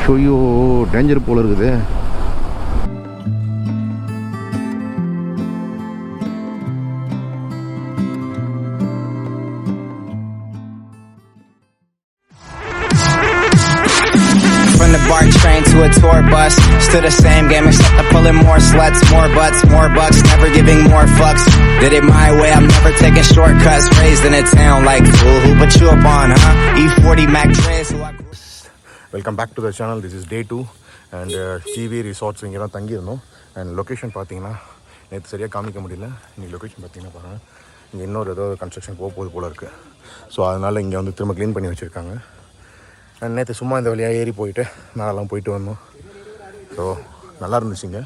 ஷோயோ danger போல் இருக்குது. BART train to a tour bus, still the same game except I'm pulling more sluts, more butts, more bucks, never giving more fucks. Did it my way, I'm never taking shortcuts. Raised in a town like fool, who put you up on, huh? E40 Mac Dre's who I grew. Welcome back to the channel. This is day 2 and GV Resorts இங்கே தான் தங்கியிருந்தோம். And location பார்த்தீங்கன்னா நேற்று சரியாக காமிக்க முடியல. இன்றைக்கி location பார்த்தீங்கன்னா பாருங்கள், இங்கே இன்னொரு ஏதோ கன்ஸ்ட்ரக்ஷன் போகுது போல் இருக்குது. ஸோ அதனால் இங்கே வந்து திரும்ப க்ளீன் பண்ணி வச்சுருக்காங்க. அண்ட் நேற்று சும்மா இந்த வழியாக ஏறி போயிட்டு மேலெல்லாம் போயிட்டு வந்தோம். ஸோ நல்லா இருந்துச்சுங்க.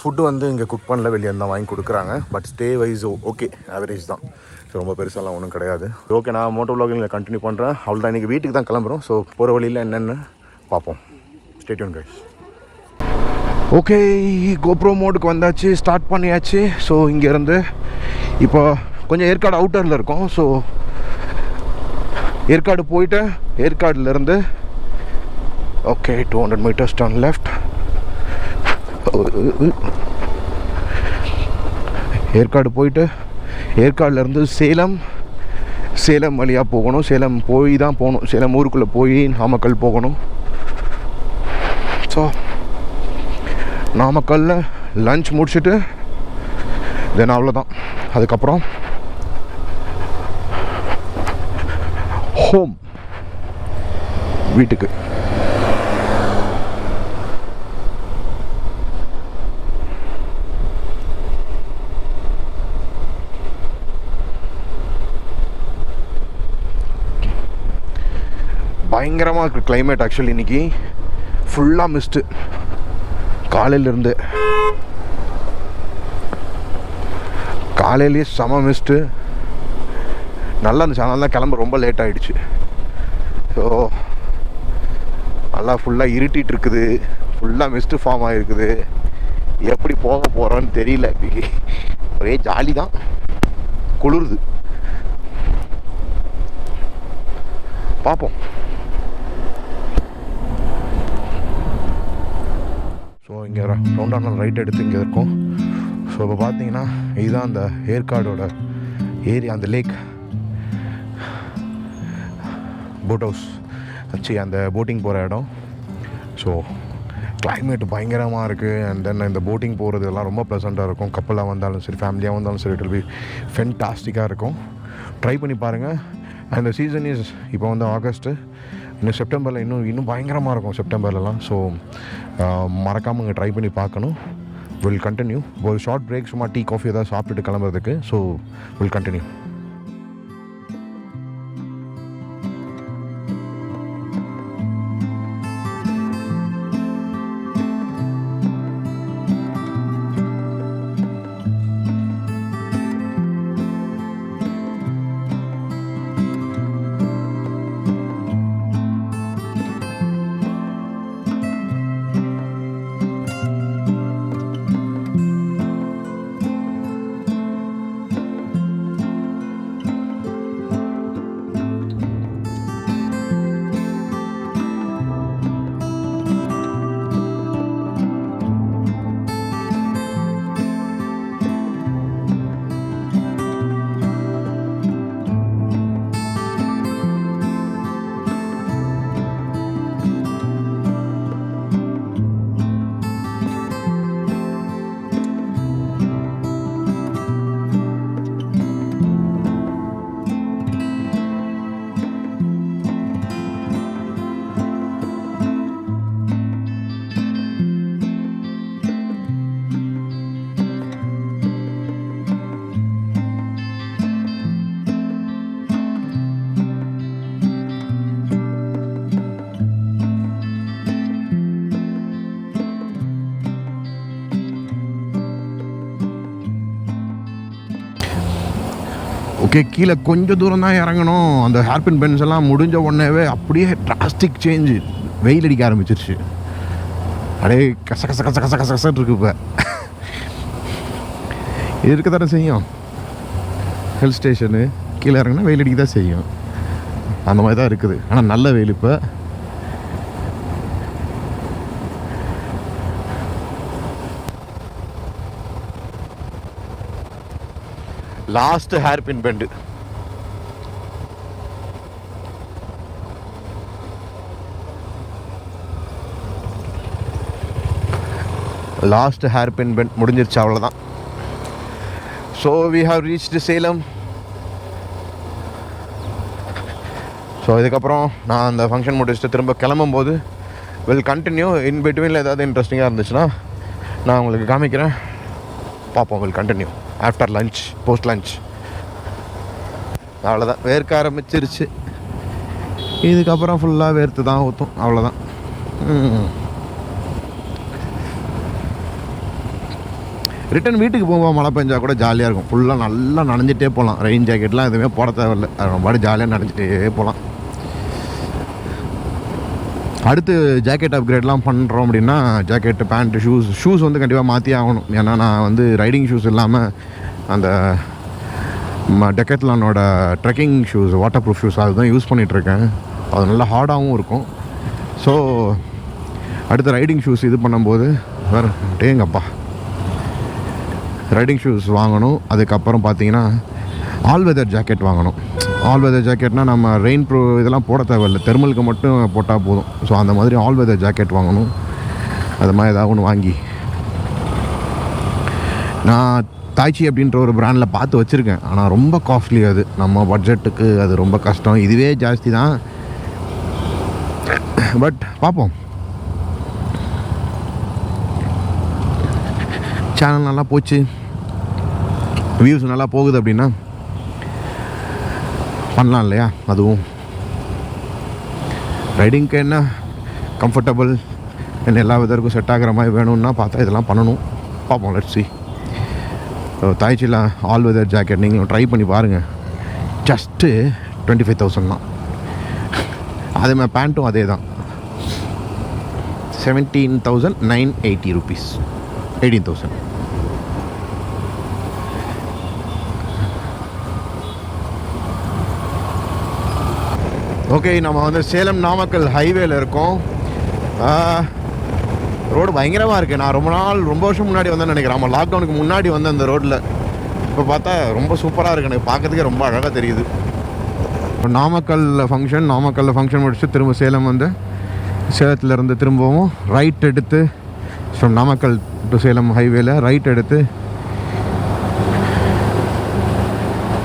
ஃபுட்டு வந்து இங்கே குக் பண்ணல, வெளியே தான் வாங்கி கொடுக்குறாங்க. But stay wise okay, average தான். ஸோ ரொம்ப பெருசாலாம் ஒன்றும் கிடையாது. ஓகே, நான் மோட்டோ வ்ளாகிங்கில் கண்டினியூ பண்ணுறேன். அவ்வளோதான், இன்றைக்கி வீட்டுக்கு தான் கிளம்புறோம். ஸோ போகிற வழியில் என்னென்னு பார்ப்போம். Stay tune guys. Okay, GoPro மோடுக்கு வந்தாச்சு, ஸ்டார்ட் பண்ணியாச்சு. ஸோ இங்கேருந்து இப்போ கொஞ்சம் ஏற்காடு அவுட்டரில் இருக்கோம். ஸோ ஏற்காடு போயிட்டு ஏற்காடுலேருந்து okay 200 meters turn left. Yercaud போயிட்டு ஏற்காடுலேருந்து சேலம் வழியாக போகணும். சேலம் போய் தான் போகணும். சேலம் ஊருக்குள்ளே போய் நாமக்கல் போகணும். ஸோ நாமக்கல்லில் லன்ச் முடிச்சுட்டு தென் அவ்வளோதான். அதுக்கப்புறம் ஹோம், வீட்டுக்கு. பயங்கரமாக இருக்குது கிளைமேட். ஆக்சுவலி இன்றைக்கி ஃபுல்லாக மிஸ்ட்டு காலையிலேருந்து. காலையிலேயே செம மிஸ்ட்டு, நல்லா இருந்துச்சு. அதனால தான் கிளம்ப ரொம்ப லேட் ஆகிடுச்சு. ஸோ நல்லா ஃபுல்லாக இருட்டிகிட்டு இருக்குது, ஃபுல்லாக மிஸ்ட்டு ஃபார்ம் ஆகிருக்குது. எப்படி போக போகிறோன்னு தெரியல. ஒரே ஜாலி தான், குளிருது. பார்ப்போம். ஸோ இங்கே ரவுண்டான ரைட் எடுத்து இங்கே இருக்கோம். ஸோ இப்போ பார்த்தீங்கன்னா இதுதான் அந்த ஏற்காடோட ஏரியா, அந்த லேக் போட் ஹவுஸ் வச்சு அந்த போட்டிங் போகிற இடம். ஸோ கிளைமேட் பயங்கரமாக இருக்குது. அண்ட் தென் இந்த போட்டிங் போகிறது எல்லாம் ரொம்ப ப்ளசண்ட்டாக இருக்கும். கப்பலாக வந்தாலும் சரி, ஃபேமிலியாக வந்தாலும் சரி, இட் வில் பி ஃபென்டாஸ்டிக்காக இருக்கும். ட்ரை பண்ணி பாருங்கள். அந்த சீசன் இஸ் இப்போ வந்து ஆகஸ்ட்டு, இன்னும் செப்டம்பரில் இன்னும் பயங்கரமாக இருக்கும் செப்டம்பர்லலாம். ஸோ மறக்காமல் இங்கே ட்ரை பண்ணி பார்க்கணும். Will continue. ஒரு ஷார்ட் பிரேக், சும்மா டீ காஃபி ஏதாவது சாப்பிட்டுட்டு கிளம்புறதுக்கு. So will continue. ஓகே, கீழே கொஞ்சம் தூரம் தான் இறங்கணும். அந்த ஹேர்பின் பென்ஸ் எல்லாம் முடிஞ்ச உடனேவே அப்படியே டிராஸ்டிக் சேஞ்சு, வெயில் அடிக்க ஆரம்பிச்சிருச்சு. அப்படியே கச கச கச கச கச கசட்டு இருக்கு. இப்போ இருக்க தானே செய்யும். ஹில் ஸ்டேஷனு கீழே இறங்கினா வெயில் அடிக்க தான் செய்யும். அந்த மாதிரி தான் இருக்குது. ஆனால் நல்ல வெயில். இப்போ last hairpin bend. Last hairpin bend முடிஞ்சிருச்சு, அவ்வளோதான். So we have reached Salem. ஸோ இதுக்கப்புறம் நான் அந்த ஃபங்க்ஷன் முடிச்சுட்டு திரும்ப கிளம்பும்போது வில் கண்டினியூ. இன் பிட்வீனில் ஏதாவது இன்ட்ரெஸ்டிங்காக இருந்துச்சுன்னா நான் உங்களுக்கு காமிக்கிறேன். பார்ப்போம். Will continue after lunch, post lunch. அவ்வளோதான். வேர்க்க ஆரம்பிச்சிருச்சு. இதுக்கப்புறம் ஃபுல்லாக வேர்த்து தான் ஊற்றும், அவ்வளோதான். ரிட்டன் வீட்டுக்கு போகும்போது மழை பெஞ்சா கூட ஜாலியாக இருக்கும். ஃபுல்லாக நல்லா நனைஞ்சிட்டே போகலாம். ரெயின் ஜாக்கெட்லாம் எதுவுமே போட தேவையில்லை. ரொம்ப ஜாலியாக நனைஞ்சிட்டே போகலாம். அடுத்து ஜாக்கெட் அப்கிரேட்லாம் பண்ணுறோம் அப்படின்னா ஜாக்கெட்டு, பேண்ட்டு, ஷூஸ் வந்து கண்டிப்பாக மாற்றி ஆகணும். ஏன்னா நான் வந்து ரைடிங் ஷூஸ் இல்லாமல் அந்த டெக்கத்லானோட trekking shoes, waterproof shoes அதுதான் யூஸ் பண்ணிகிட்ருக்கேன். அது நல்லா ஹார்டாகவும் இருக்கும். ஸோ அடுத்து ரைடிங் ஷூஸ் இது பண்ணும்போது வேறு டேங்கப்பா ரைடிங் ஷூஸ் வாங்கணும். அதுக்கப்புறம் பார்த்தீங்கன்னா ஆல் வெதர் ஜாக்கெட் வாங்கணும். ஆல் வெதர் ஜாக்கெட்னால் நம்ம ரெயின் ப்ரூ இதெல்லாம் போட தேவையில்லை, தெர்மலுக்கு மட்டும் போட்டால் போதும். ஸோ அந்த மாதிரி ஆல் வெதர் ஜாக்கெட் வாங்கணும். அது மாதிரி ஏதாவது ஒன்று வாங்கி நான் தாய்ச்சி அப்படின்ற ஒரு பிராண்டில் பார்த்து வச்சுருக்கேன். ஆனால் ரொம்ப காஸ்ட்லி. அது நம்ம பட்ஜெட்டுக்கு அது ரொம்ப கஷ்டம். இதுவே ஜாஸ்தி தான். பட் பார்ப்போம். சேனல் நல்லா போச்சு, வியூஸ் நல்லா போகுது அப்படின்னா பண்ணலாம் இல்லையா? அதுவும் ரைடிங்க்கு என்ன கம்ஃபர்டபுள், என்ன எல்லா விதருக்கும் செட் ஆகிற மாதிரி வேணும்னா பார்த்தா இதெல்லாம் பண்ணணும். பார்ப்போம். Let's see. தாய்ச்சியில் ஆல் வெதர் ஜாக்கெட் நீங்களும் ட்ரை பண்ணி பாருங்கள். ஜஸ்ட்டு 25,000 தான். அதேமாதிரி பேண்ட்டும் அதே தான், 17,980 rupees, 18,000. ஓகே, நம்ம வந்து சேலம் நாமக்கல் ஹைவேல இருக்கோம். ரோடு பயங்கரமாக இருக்குது. நான் ரொம்ப வருஷம் முன்னாடி வந்தேன்னு நினைக்கிறேன். நம்ம லாக்டவுனுக்கு முன்னாடி வந்து அந்த ரோட்டில். இப்போ பார்த்தா ரொம்ப சூப்பராக இருக்குது. எனக்கு பார்க்கறதுக்கே ரொம்ப அழகாக தெரியுது. நாமக்கல்லில் ஃபங்க்ஷன் முடிச்சுட்டு திரும்ப சேலம் வந்து சேலத்துலேருந்து திரும்பவும் ரைட் எடுத்து ஃப்ரம் நாமக்கல் டு சேலம் ஹைவேல ரைட் எடுத்து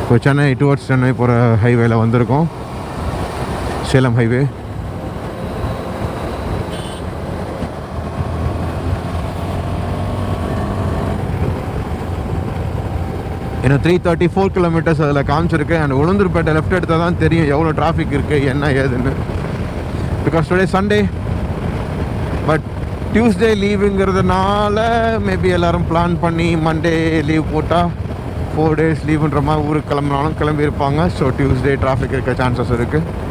இப்போ சென்னை டுவர்ட்ஸ் சென்னை போகிற ஹைவேல வந்திருக்கோம். சேலம் ஹைவே. இன்னும் 334 கிலோமீட்டர்ஸ் அதில் காமிச்சிருக்கு. அண்ட் உளுந்தூர்பேட்டை லெஃப்ட் எடுத்தால் தான் தெரியும் எவ்வளோ டிராஃபிக் இருக்குது, என்ன ஏதுன்னு. Because today Sunday, but Tuesday லீவுங்கிறதுனால மேபி எல்லோரும் பிளான் பண்ணி மண்டே லீவ் போட்டால் 4 days லீவுன்ற மாதிரி ஊருக்கு கிளம்புனாலும் கிளம்பியிருப்பாங்க. ஸோ டியூஸ்டே டிராஃபிக் இருக்க சான்சஸ் இருக்குது.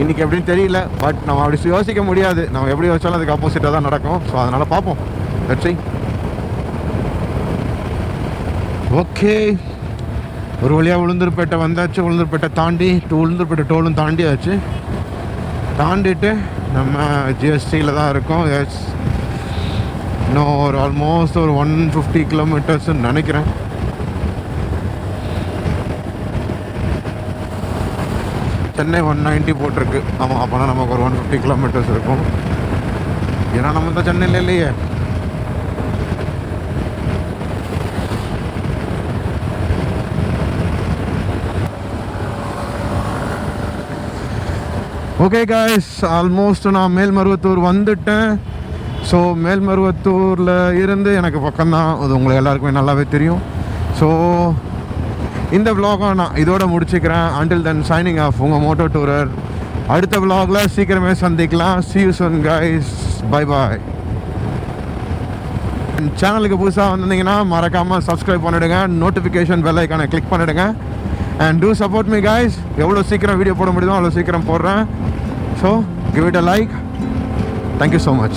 இன்றைக்கி எப்படின்னு தெரியல. பட் நம்ம அப்படி யோசிக்க முடியாது. நம்ம எப்படி யோசிச்சாலும் அதுக்கு ஆப்போசிட்டாக தான் நடக்கும். ஸோ அதனால் பார்ப்போம். Let's see. ஓகே, ஒரு வழியாக உளுந்தூர்பேட்டை வந்தாச்சு. உளுந்தூர்பேட்டை தாண்டி உளுந்தூர்பேட்டை டோலும் தாண்டியாச்சு. தாண்டிட்டு நம்ம ஜிஎஸ்டியில் தான் இருக்கோம். எஸ், இன்னும் ஒரு ஆல்மோஸ்ட் ஒரு 150 கிலோமீட்டர்ஸ்ன்னு நினைக்கிறேன். சென்னை 190 போட்டிருக்கு. ஆமாம், அப்போனா நமக்கு ஒரு 150 கிலோமீட்டர்ஸ் இருக்கும். ஏன்னா நம்ம தான் சென்னையில் இல்லையே. ஓகே காய்ஸ், ஆல்மோஸ்ட் நான் மேல்மருவத்தூர் வந்துட்டேன். ஸோ மேல்மருவத்தூரில் இருந்து எனக்கு பக்கம்தான். அது உங்களுக்கு எல்லாருக்குமே நல்லாவே தெரியும். ஸோ இந்த vlog நான் இதோட முடிச்சுக்கிறேன். until then signing off, உங்கள் மோட்டோ டூரர். அடுத்த vlogல சீக்கிரமே சந்திக்கலாம். see you soon guys, bye bye. சேனலுக்கு புதுசாக வந்திருந்தீங்கன்னா மறக்காமல் சப்ஸ்கிரைப் பண்ணிவிடுங்க, நோட்டிஃபிகேஷன் பெல் ஐக்கானை கிளிக் பண்ணிவிடுங்க. and do support me guys. எவ்வளோ சீக்கிரம் வீடியோ போட முடியுமோ அவ்வளோ சீக்கிரம் போடுறேன். So give it a like. Thank you so much.